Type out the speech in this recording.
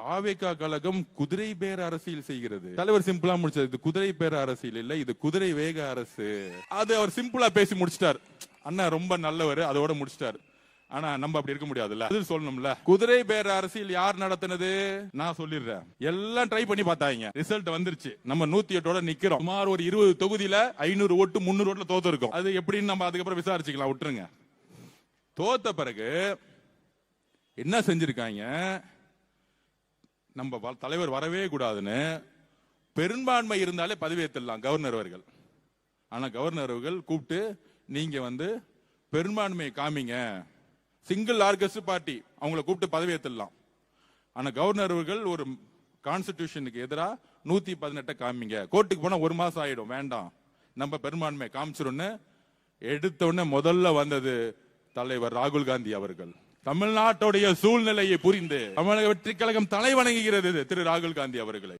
தாவேகா கழகம் குதிரை பேர அரசியல் செய்கிறது. தலைவர் சிம்பிளா முடிச்சார், இது குதிரை பேர அரசியல் இல்ல, இது குதிரை வேக அரசு. அது அவர் சிம்பிளா பேசி முடிச்சிட்டார். அண்ணா ரொம்ப நல்லவர், அதோட முடிச்சிட்டார். ஆனா நம்ம அப்படி இருக்க முடியாதுல்ல, அது சொல்லணும்ல. குதிரை பேர அரசியல் யார் நடத்தினது நான் சொல்லிடுறேன். எல்லாம் ட்ரை பண்ணி பார்த்தாங்க, ரிசல்ட் வந்துருச்சு. நம்ம 108 நிக்கிறோம். சுமார் ஒரு 20 தொகுதியில 500 ஓட்டு 300 ஓட்டுல தோத்து இருக்கோம். அது எப்படின்னு நம்ம அதுக்கப்புறம் விசாரிச்சுக்கலாம், விட்டுருங்க. தோத்த பிறகு என்ன செஞ்சிருக்காங்க, நம்ம தலைவர் வரவே கூடாதுன்னு பெரும்பான்மை இருந்தாலே பதவியேற்றலாம் கவர்னர் அவர்கள். ஆனா கவர்னர் அவர்கள் கூப்பிட்டு நீங்க பெரும்பான்மையை காமிங்க, சிங்கிள் லார்ஜஸ்ட் பார்ட்டி, அவங்களை கூப்பிட்டு பதவியேற்றலாம். ஆனா கவர்னர் அவர்கள் ஒரு கான்ஸ்டிடியூஷனுக்கு எதிராக 118 காமிங்க, கோர்ட்டுக்கு போனா 1 மாசம் ஆயிடும், வேண்டாம் நம்ம பெரும்பான்மையை காமிச்சிரும்னு எடுத்த உடனே முதல்ல வந்தது தலைவர் ராகுல் காந்தி அவர்கள். தமிழ்நாட்டுடைய சூழ்நிலையை புரிந்து தமிழக வெற்றி கழகம் தலை வணங்குகிறது திரு ராகுல் காந்தி அவர்களை.